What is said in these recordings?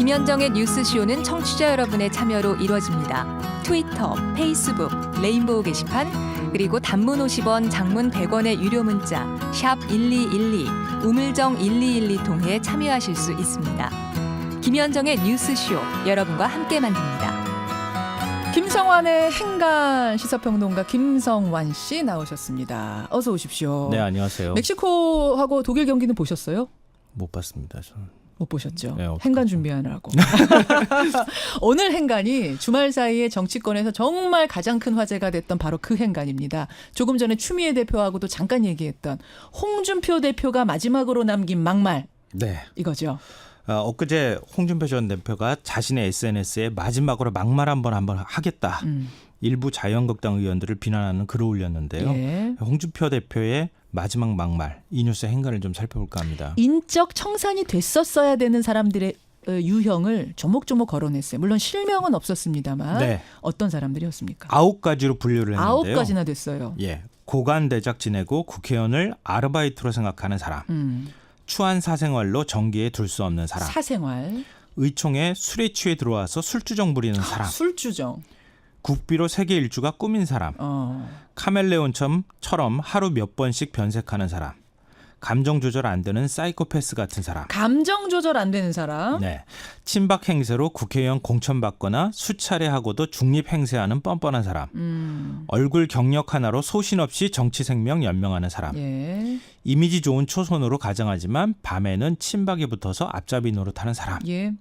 김현정의 뉴스쇼는 청취자 여러분의 참여로 이루어집니다. 트위터, 페이스북, 레인보우 게시판, 그리고 단문 50원, 장문 100원의 유료 문자 샵 1212, 우물정 1212 통해 참여하실 수 있습니다. 김현정의 뉴스쇼, 여러분과 함께 만듭니다. 김성환의 행간 시사평론가 김성환 씨 나오셨습니다. 어서 오십시오. 네, 안녕하세요. 멕시코하고 독일 경기는 보셨어요? 못 봤습니다. 저는. 못 보셨죠? 네, 행간 준비하느라고. 오늘 행간이 주말 사이에 정치권에서 정말 가장 큰 화제가 됐던 바로 그 행간입니다. 조금 전에 추미애 대표하고도 잠깐 얘기했던 홍준표 대표가 마지막으로 남긴 막말. 네. 이거죠. 엊그제 홍준표 전 대표가 자신의 SNS에 마지막으로 막말 한번 하겠다. 일부 자유한국당 의원들을 비난하는 글을 올렸는데요. 예. 홍준표 대표의 마지막 막말, 이 뉴스 행간을 좀 살펴볼까 합니다. 인적 청산이 됐었어야 되는 사람들의 유형을 조목조목 거론했어요. 물론 실명은 없었습니다만 네. 어떤 사람들이었습니까? 9가지로 분류를 했는데요. 9가지나 됐어요. 예, 고관대작 지내고 국회의원을 아르바이트로 생각하는 사람, 추한 사생활로 정기에 둘 수 없는 사람, 사생활, 의총에 술에 취해 들어와서 술주정 부리는 사람, 술주정, 국비로 세계 일주가 꾸민 사람, 카멜레온처럼 하루 몇 번씩 변색하는 사람, 감정 조절 안 되는 사이코패스 같은 사람, 감정 조절 안 되는 사람, 네, 친박 행세로 국회의원 공천받거나 수차례하고도 중립 행세하는 뻔뻔한 사람, 얼굴 경력 하나로 소신 없이 정치 생명 연명하는 사람, 예. 이미지 좋은 초선으로 가장하지만 밤에는 친박에 붙어서 앞잡이 노릇하는 사람, 예.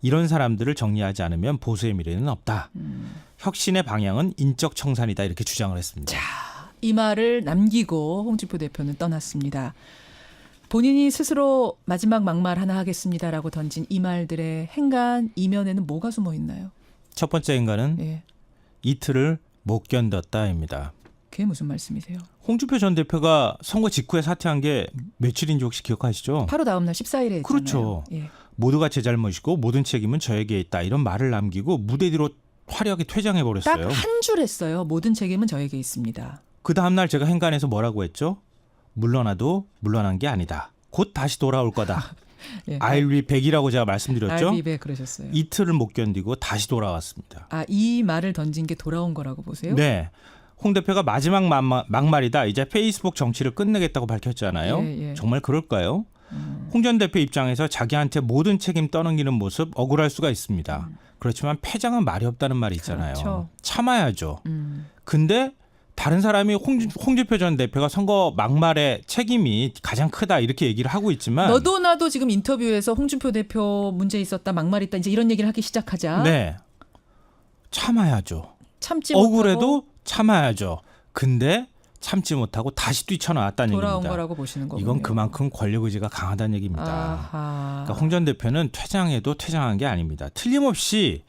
이런 사람들을 정리하지 않으면 보수의 미래는 없다. 혁신의 방향은 인적 청산이다, 이렇게 주장을 했습니다. 자, 이 말을 남기고 홍준표 대표는 떠났습니다. 본인이 스스로 마지막 막말 하나 하겠습니다라고 던진 이 말들의 행간 이면에는 뭐가 숨어 있나요? 첫 번째 인간은 예. 이틀을 못 견뎠다입니다. 그게 무슨 말씀이세요? 홍준표 전 대표가 선거 직후에 사퇴한 게 며칠인지 혹시 기억하시죠? 바로 다음 날 14일에 했잖아요. 그렇죠. 예. 모두가 제 잘못이고 모든 책임은 저에게 있다, 이런 말을 남기고 무대 뒤로 화려하게 퇴장해 버렸어요. 딱 한 줄 했어요. 모든 책임은 저에게 있습니다. 그 다음 날 제가 행간에서 뭐라고 했죠? 물러나도 물러난 게 아니다. 곧 다시 돌아올 거다. 예. I'll be back이라고 제가 말씀드렸죠? 알비베 그러셨어요. 이틀을 못 견디고 다시 돌아왔습니다. 아, 이 말을 던진 게 돌아온 거라고 보세요? 네. 홍 대표가 마지막 막말이다, 이제 페이스북 정치를 끝내겠다고 밝혔잖아요. 예, 예. 정말 그럴까요? 홍 전 대표 입장에서 자기한테 모든 책임 떠넘기는 모습 억울할 수가 있습니다. 그렇지만 패장은 말이 없다는 말이 있잖아요. 그렇죠. 참아야죠. 근데 다른 사람이 홍준표 전 대표가 선거 막말의 책임이 가장 크다, 이렇게 얘기를 하고 있지만, 너도 나도 지금 인터뷰에서 홍준표 대표 문제 있었다, 막말 있다, 이제 이런 얘기를 하기 시작하자. 네, 참아야죠. 참지 억울해도 못하고 참아야죠. 근데 참지 못하고 다시 뛰쳐나왔다는 돌아온 얘기입니다. 거라고 보시는 거군요. 이건 그만큼 권력 의지가 강하다는 얘기입니다. 아하. 그러니까 홍 전 대표는 퇴장해도 퇴장한 게 아닙니다. 틀림없이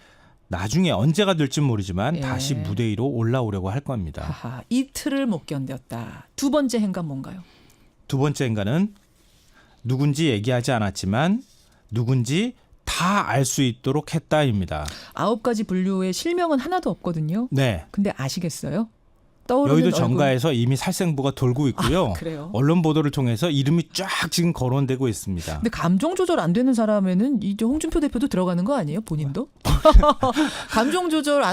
나중에 언제가 될지 모르지만 예. 다시 무대 위로 올라오려고 할 겁니다. 하하. 이틀을 못 견뎠다. 두 번째 행간 뭔가요? 두 번째 인간은 누군지 얘기하지 않았지만 누군지 다 알 수 있도록 했다입니다. 9가지 분류에 실명은 하나도 없거든요. 네. 근데 아시겠어요? 떠오르는 여의도 얼굴. 정가에서 이미 살생부가 돌고 있고요. 그래요? 언론 보도를 통해서 이름이 쫙 지금 거론되고 있습니다. 근데 감정 조절 안 되는 사람에는 이제 홍준표 대표도 들어가는 거 아니에요? 본인도? 감정 조절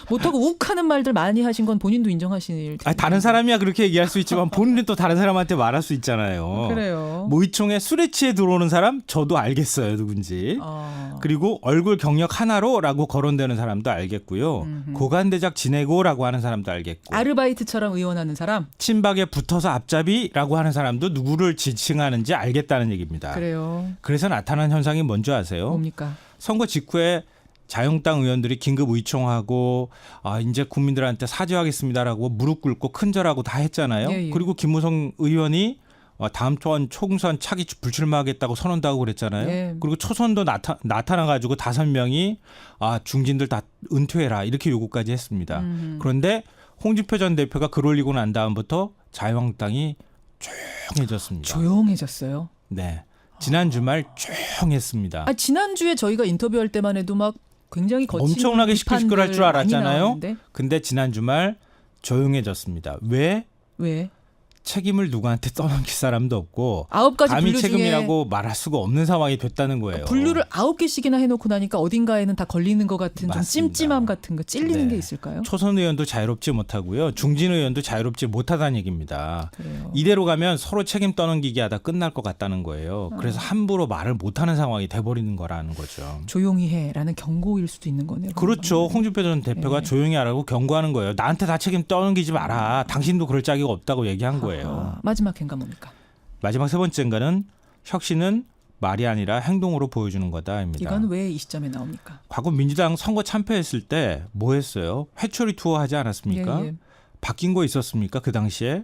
못하고 욱하는 말들 많이 하신 건 본인도 인정하실 텐데. 아니, 다른 사람이야 그렇게 얘기할 수 있지만 본인은 또 다른 사람한테 말할 수 있잖아요. 그래요. 모의총에 술에 취해 들어오는 사람 저도 알겠어요, 누군지. 그리고 얼굴 경력 하나로라고 거론되는 사람도 알겠고요. 고관대작 지내고라고 하는 사람도 알겠고. 아르바이트처럼 의원하는 사람? 친박에 붙어서 앞잡이라고 하는 사람도 누구를 지칭하는지 알겠다는 얘기입니다. 그래요. 그래서 나타난 현상이 뭔지 아세요? 뭡니까? 선거 직후에 자유한국당 의원들이 긴급 의총하고 이제 국민들한테 사죄하겠습니다라고 무릎 꿇고 큰절하고 다 했잖아요. 예, 예. 그리고 김무성 의원이 다음 총선 차기 불출마하겠다고 선언도 하고 그랬잖아요. 예. 그리고 초선도 나타나가지고 5명이 중진들 다 은퇴해라, 이렇게 요구까지 했습니다. 그런데 홍준표 전 대표가 글 올리고 난 다음부터 자유한국당이 조용해졌습니다. 조용해졌어요. 네, 지난 주말 조용했습니다. 지난주에 저희가 인터뷰할 때만 해도 막 굉장히 거친 엄청나게 시끌시끌할 줄 알았잖아요. 많이 나왔는데. 근데 지난 주말 조용해졌습니다. 왜? 왜? 책임을 누구한테 떠넘길 사람도 없고 9가지 감히 분류 중에 책임이라고 말할 수가 없는 상황이 됐다는 거예요. 분류를 9개씩이나 해놓고 나니까 어딘가에는 다 걸리는 것 같은 좀 맞습니다. 찜찜함 같은 거 찔리는 네. 게 있을까요? 초선 의원도 자유롭지 못하고요. 중진 의원도 자유롭지 못하다는 얘기입니다. 그래요. 이대로 가면 서로 책임 떠넘기기 하다 끝날 것 같다는 거예요. 그래서 함부로 말을 못하는 상황이 돼버리는 거라는 거죠. 조용히 해라는 경고일 수도 있는 거네요. 그렇죠. 홍준표 전 대표가 네. 조용히 하라고 경고하는 거예요. 나한테 다 책임 떠넘기지 마라. 당신도 그럴 자격 없다고 얘기한 거예요. 마지막 행간 뭡니까? 마지막 세 번째인가는 혁신은 말이 아니라 행동으로 보여주는 거다입니다. 이건 왜 이 시점에 나옵니까? 과거 민주당 선거 참패했을 때 뭐 했어요? 회초리 투어 하지 않았습니까? 예, 예. 바뀐 거 있었습니까? 그 당시에?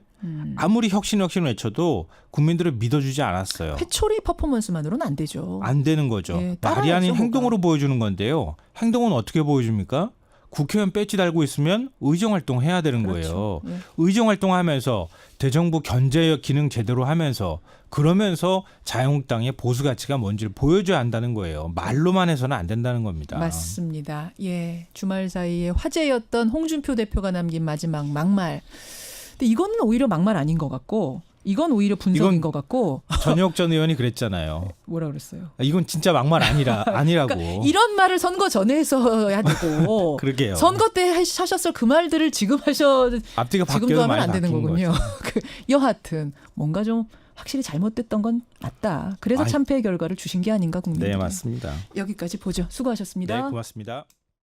아무리 혁신 외쳐도 국민들을 믿어주지 않았어요. 회초리 퍼포먼스만으로는 안 되죠. 안 되는 거죠. 예, 말이 아닌 따라야죠, 행동으로 보여주는 건데요. 행동은 어떻게 보여줍니까? 국회의원 배지 달고 있으면 의정활동 해야 되는 그렇죠. 거예요. 예. 의정활동하면서 대정부 견제 기능 제대로 하면서 그러면서 자유한국당의 보수 가치가 뭔지를 보여줘야 한다는 거예요. 말로만 해서는 안 된다는 겁니다. 맞습니다. 예, 주말 사이에 화제였던 홍준표 대표가 남긴 마지막 막말. 근데 이거는 오히려 막말 아닌 것 같고, 이건 오히려 분석인 이건 것 같고. 전혁 전 의원이 그랬잖아요. 뭐라 그랬어요? 이건 진짜 막말 아니라고. 그러니까 이런 말을 선거 전에 했어야 되고 그러게요. 선거 때 하셨을 그 말들을 지금 앞뒤가 지금도 바뀌어도 하면 많이 안 되는 바뀐 거군요. 거죠. 여하튼 뭔가 좀 확실히 잘못됐던 건 맞다. 그래서 아이, 참패의 결과를 주신 게 아닌가 국민들이. 네, 맞습니다. 여기까지 보죠. 수고하셨습니다. 네, 고맙습니다.